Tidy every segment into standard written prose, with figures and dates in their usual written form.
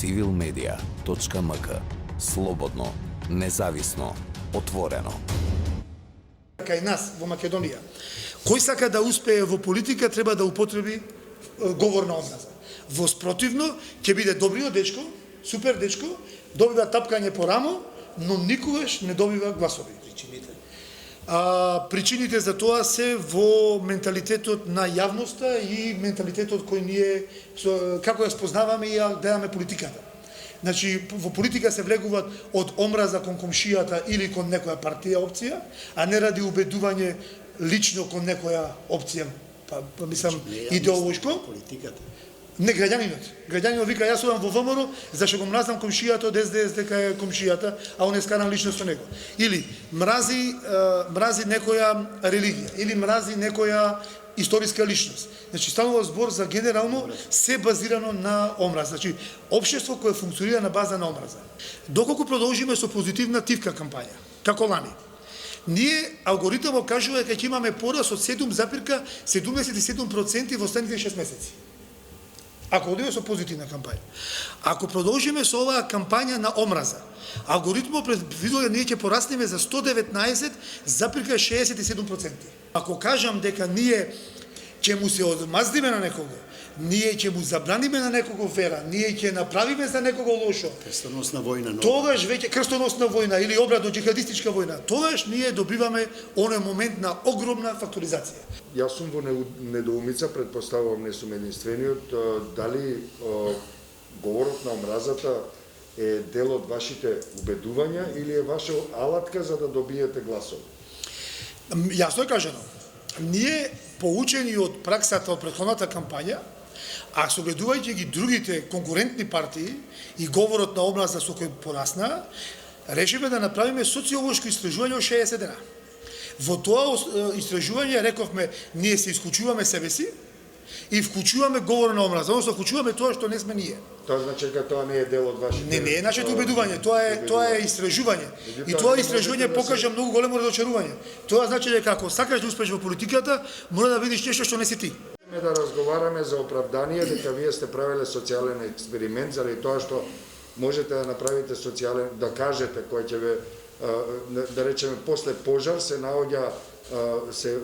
civilmedia.mk. Слободно, независно, отворено. Кај нас во Македонија, кој сака да успее во политика треба да употреби говор на омраза. Во спротивно ќе биде добриот дечко, супер дечко, добива тапкање по рамо, но никогаш не добива гласови. Причините за тоа се во менталитетот на јавноста и менталитетот кој ние како ја спознаваме и ја гледаме политиката. Значи, во политика се влегуваат од омраза кон комшијата или кон некоја партија опција, а не ради убедување лично кон некоја опција, мислам, идеолошко. Политиката. Не, граѓанинот. Граѓанинот вика, јас одам во ВМРО, зашто го мразнам комшијата од СДС дека е комшијата, а он е скаран лично со него. Или мрази некоја религија, или мрази некоја историска личност. Значи, станува збор за генерално се базирано на омраза. Значи, општество кое функционира на база на омраза. Доколку продолжиме со позитивна тивка кампања, како лани, ние алгоритмот кажува дека ќе имаме пораст од 7,77% во следните 6 месеци. Ако одиме со позитивна кампања. Ако продолжиме со оваа кампања на омраза, алгоритмот предвидува ние ќе пораснеме за 119,67%. Ако кажам дека ние ќе му се одмаздиме на некого, ние ќе му забраниме на некого вера, ние ќе направиме за некого лошо. Крстоносна војна. Тогаш веќе крстоносна војна или обратно джихадистичка војна. Тогаш ние добиваме оној момент на огромна факторизација. Јас сум во недоумица, предпоставувам не сум единствениот, дали говорот на омразата е дел од вашите убедувања или е ваша алатка за да добиете гласови? Јасно е кажано. Ние, поучени од праксата од претходната кампања, а согледувајќи ги другите конкурентни партии и говорот на омраза со кој порасна, решивме да направиме социолошко истражување од 60 дена. Во тоа истражување рековме, ние се исклучуваме себе си и вклучуваме говор на омраза, односно вклучуваме тоа што не сме ние. Тоа значи дека тоа не е дел од вашите... Не е нашето убедување, тоа е истражување. И тоа истражување покажа многу големо разочарување. Тоа значи дека ако сакаш да успееш во политиката, мора да видиш нешто што не си ти. Да разговараме за оправдание дека вие сте правеле социјален експеримент заради тоа што можете да направите социјален, да кажете кој ќе ве да речеме после пожар се наоѓа се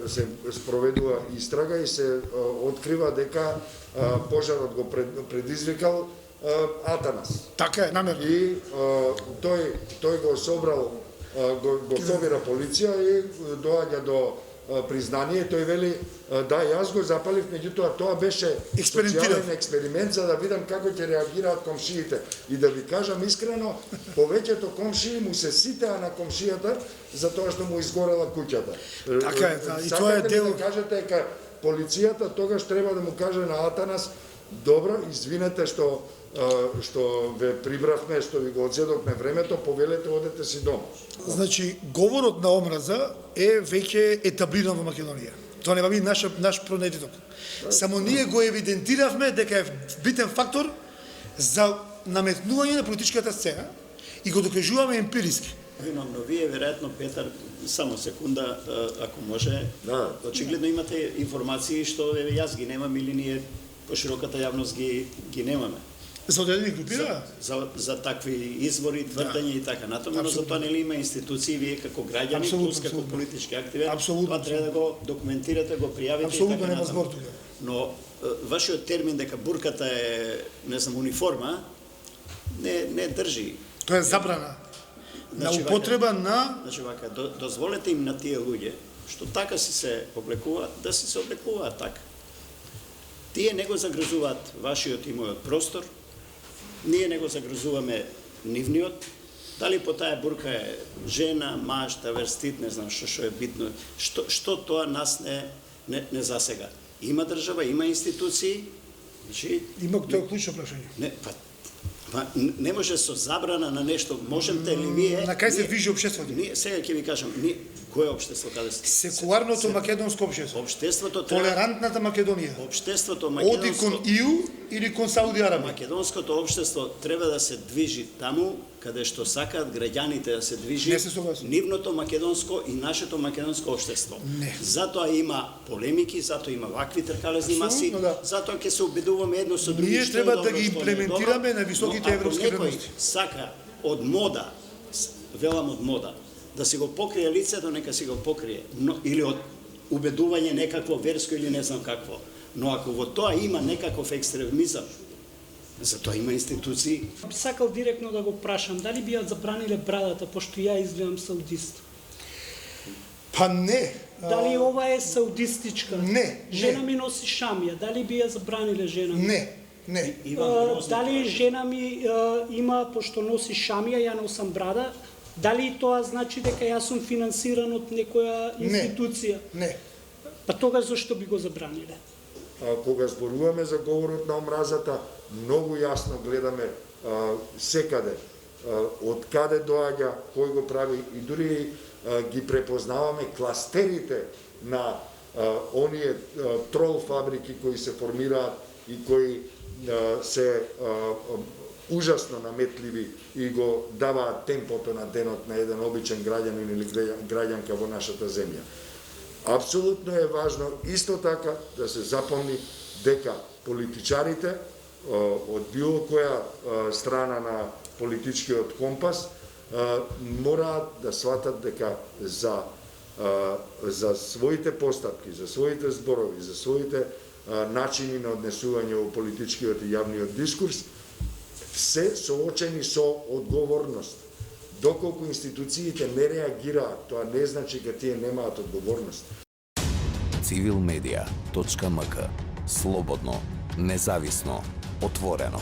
спроведува истрага и се открива дека пожарот го предизвикал Атанас. Така е, намерно. И тој го собрал, го собира полиција и доаѓа до признание, тој вели, да, јас го запалив, меѓутоа тоа беше социјален експеримент за да видам како ќе реагираат комшиите. И да ви кажам искрено, повеќето комшии му се ситеа на комшијата за тоа што му изгорела куќата. Така е, да, и тоа е дел... Да кажете дека полицијата тогаш треба да му каже на Атанас, добро, извинете што ве прибравме, што ви го одзедовме времето, повелете, одете си дома. Значи, говорот на омраза е веќе етаблиран во Македонија. Тоа не би наш пронедиток. Само ние го евидентиравме дека е битен фактор за наметнување на политичката сцена и го докажуваме емпириски. Но вие, веројатно, Петар, само секунда, ако може, очигледно имате информации што јас ги немам или ние по широката јавност ги немаме. За одредени групи, да? За такви извори, тврдења и така натаму, но за тоа нели има институции, вие како граѓани, плюс како политички активен, тоа треба да го документирате, го пријавите и така натаму. Но вашиот термин дека бурката е, не знам, униформа, не држи. Тоа е забрана на употреба на... Значи вака, дозволете им на тие луѓе, што така си се облекуваат, да си се облекуваат така. Тие не го загрозуваат вашиот и мојот простор, ние не го загрозуваме нивниот, дали по таа бурка е жена, маж, таверстит, не знам што е битно, што тоа нас не засега. Има држава, има институции, значи... Има тоа клучно прашање. Не може со забрана на нешто, можете ли вие... На кај се движи општеството? Сега ќе ви кажам, кое општество, каде сте? Секуларното македонско општество. Општеството толерантната Македонија. Општеството македонско... Оди кон ИУ или кон Сауди Арабија. Македонското општество треба да се движи таму каде што сакаат граѓаните да се движи. Не се согласувам. Нивното македонско и нашето македонско општество. Не. Затоа има полемики, затоа има вакви тркалезни маси, Апсолутно, да. затоа ќе се убедуваме едно со други Ние што е треба добро, да ги што не е имплементираме добро, на високите но ако европски некој вредности. сака од мода, велам од мода, да си го покрие лицето, нека си го покрие, или од убедување некакво верско или не знам какво. Но ако во тоа има некаков екстремизам, затоа има институции. Би сакал директно да го прашам, дали би ја забраниле брадата, пошто ја изгледам саудист? Па не. Дали ова е саудистичка? Не, Жена не. ми носи шамија, дали би ја забраниле жена ми? Не, не. Дали жена ми има, пошто носи шамија, ја носам брада, дали тоа значи дека јас сум финансиран од некоја институција? Не. Па тога зашто би го забраниле? Кога зборуваме за говорот на омразата, многу јасно гледаме секаде од каде доаѓа, кој го прави и дури ги препознаваме кластерите на оние трол фабрики кои се формираат и кои се ужасно наметливи и го даваат темпото на денот на еден обичен граѓанин или граѓанка во нашата земја. Апсолутно е важно исто така да се запомни дека политичарите од било која страна на политичкиот компас мораат да сватат дека за своите постапки, за своите зборови, за своите начини на однесување во политичкиот и јавниот дискурс се соочени со одговорност. Доколку институциите не реагираат, тоа не значи дека тие немаат одговорност. Civilmedia.mk. Слободно, независно, отворено.